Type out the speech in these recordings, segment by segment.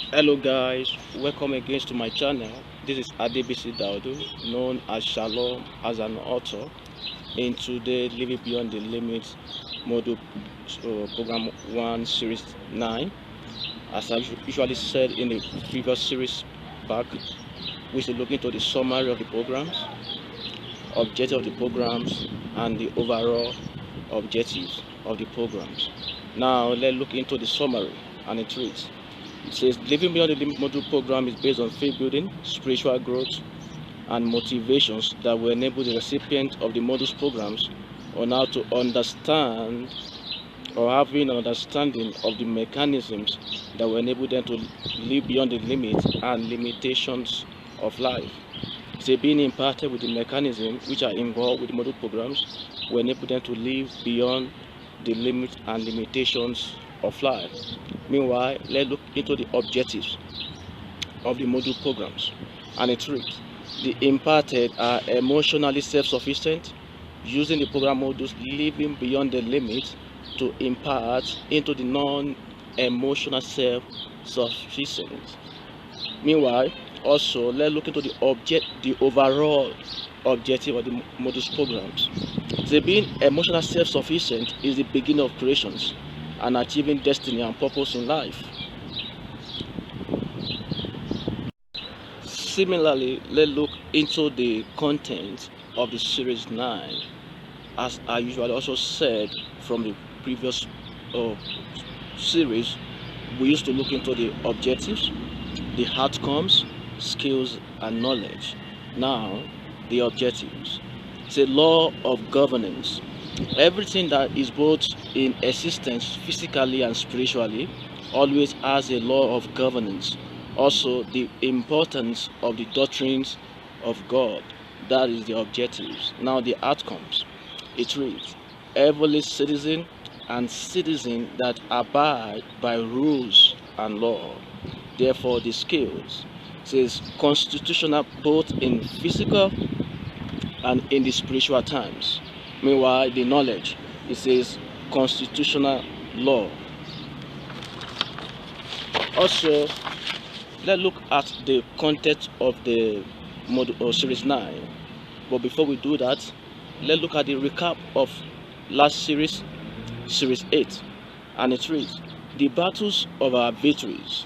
Hello guys, welcome again to my channel. This is Adebisi Daudu, known as Shalom as an author in today Living Beyond the Limits module program 1 series 9. As I usually said in the previous series back, we should look into the summary of the programs, objective of the programs, and the overall objectives of the programs. Now let's look into the summary, and it reads. It says Living Beyond the Limit module program is based on faith building, spiritual growth, and motivations that will enable the recipient of the modules programs on how to understand or having an understanding of the mechanisms that will enable them to live beyond the limits and limitations of life. So being imparted with the mechanisms which are involved with the module programs will enable them to live beyond the limits and limitations of life. Meanwhile, let's look into the objectives of the module programs. And it reads, the imparted are emotionally self-sufficient, using the program modules living beyond the limit to impart into the non-emotional self-sufficient. Meanwhile, also let's look into the overall objective of the modules programs. The being emotional self-sufficient is the beginning of creations and achieving destiny and purpose in life. Similarly, let's look into the content of the series 9. As I usually also said from the previous series, we used to look into the objectives, the outcomes, skills, and knowledge. Now, the objectives. It's a law of governance. Everything that is both in existence physically and spiritually always has a law of governance. Also, the importance of the doctrines of God. That is the objectives. Now, the outcomes. It reads, every citizen and citizen that abide by rules and law. Therefore, the skills. It says constitutional both in physical and in the spiritual times. Meanwhile, the knowledge, it says constitutional law. Also, let's look at the content of the module or series 9. But before we do that, let's look at the recap of last series 8. And it reads, the battles of our victories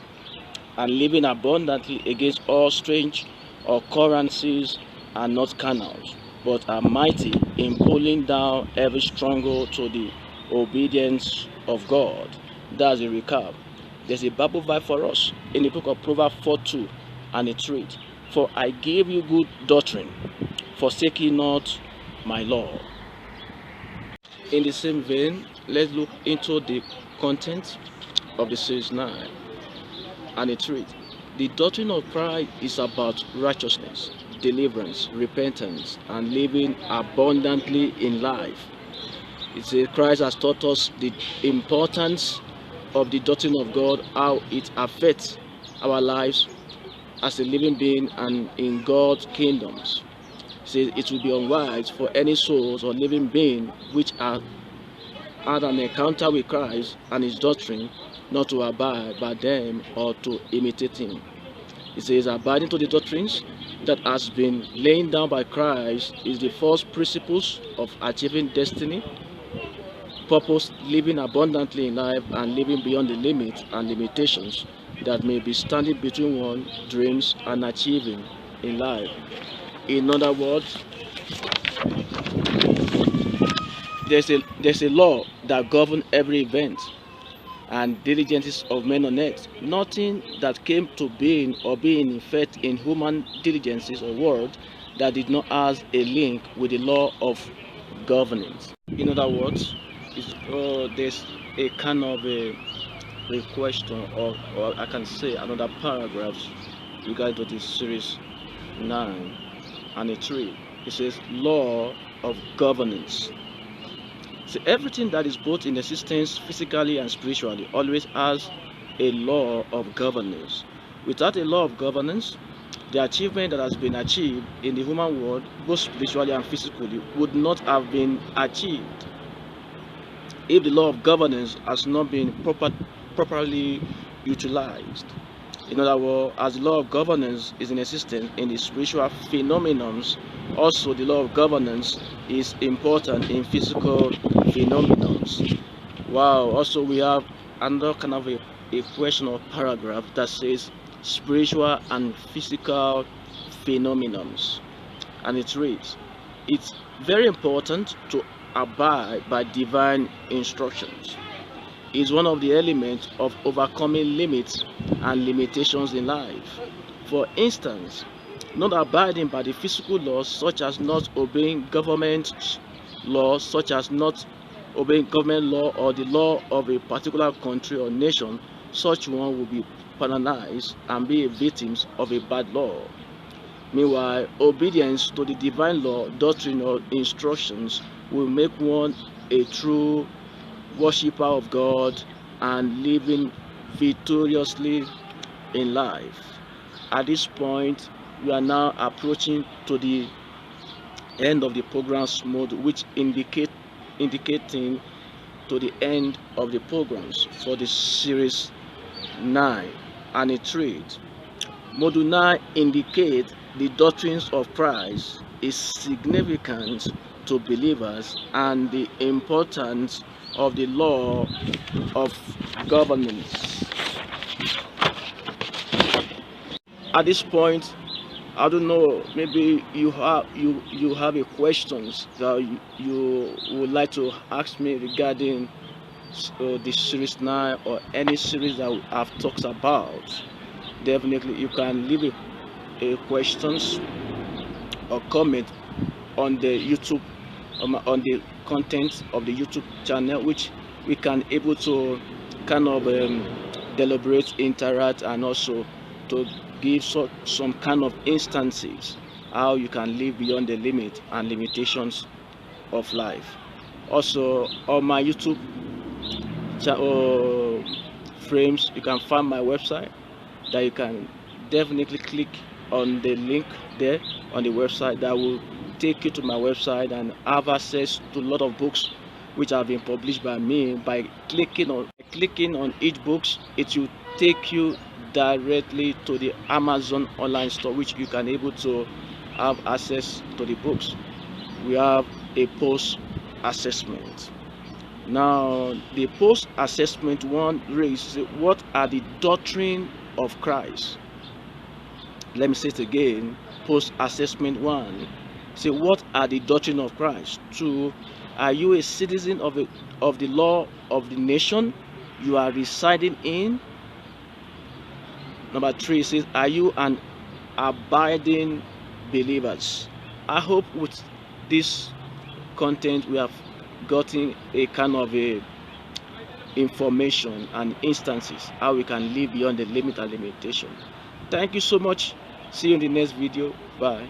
and living abundantly against all strange occurrences are not carnal, but are mighty in pulling down every stronghold to the obedience of God. That's a recap. There's a Bible verse for us in the book of Proverbs 4:2, and it reads, for I gave you good doctrine, forsake ye not my law. In the same vein, let's look into the content of the series 9, and it reads, the doctrine of Christ is about righteousness, deliverance, repentance, and living abundantly in life. It says Christ has taught us the importance of the doctrine of God, how it affects our lives as a living being and in God's kingdoms. It says it will be unwise for any souls or living being which are had an encounter with Christ and his doctrine not to abide by them or to imitate him. It says abiding to the doctrines that has been laid down by Christ is the first principles of achieving destiny, purpose, living abundantly in life, and living beyond the limits and limitations that may be standing between one dreams and achieving in life. In other words, there's a law that governs every event and diligences of men on earth. Nothing that came to being or being in effect in human diligences or world that did not have a link with the law of governance. In other words, there's a kind of a question, or I can say another paragraph regarding to this series 9 and a 3. It says law of governance. So everything that is both in existence physically and spiritually always has a law of governance. Without a law of governance, the achievement that has been achieved in the human world, both spiritually and physically, would not have been achieved if the law of governance has not been properly utilized. In other words, as the law of governance is in existence in the spiritual phenomena, also the law of governance is important in physical phenomena. Wow, also we have another kind of a question or paragraph that says spiritual and physical phenomena, and it reads, it's very important to abide by divine instructions. Is one of the elements of overcoming limits and limitations in life. For instance, not abiding by the physical laws, such as not obeying government laws, such as not obeying government law or the law of a particular country or nation, such one will be penalized and be a victim of a bad law. Meanwhile, obedience to the divine law, doctrine, or instructions will make one a true worshipper of God and living victoriously in life. At this point, we are now approaching to the end of the program's mode, which indicating to the end of the programs for the series 9, and it reads, Module 9 indicates the doctrines of Christ is significant to believers and the importance of the law of governance. At this point, I don't know, maybe you have a questions that you would like to ask me regarding the series 9 or any series that I've talked about. Definitely you can leave a questions or comment on the YouTube, on the content of the YouTube channel, which we can able to kind of deliberate, interact, and also to give some kind of instances how you can live beyond the limit and limitations of life. Also on my YouTube frames, you can find my website that you can definitely click on the link there on the website that will take you to my website and have access to a lot of books which have been published by me. By clicking on each book, it will take you directly to the Amazon online store, which you can able to have access to the books. We have a post assessment. Now the post assessment one reads, what are the doctrine of Christ? Let me say it again. Post assessment 1, say, what are the doctrine of Christ? 2, are you a citizen of the law of the nation you are residing in? Number 3 says, are you an abiding believers? I hope with this content we have gotten a kind of a information and instances how we can live beyond the limit and limitation. Thank you so much. See you in the next video. Bye.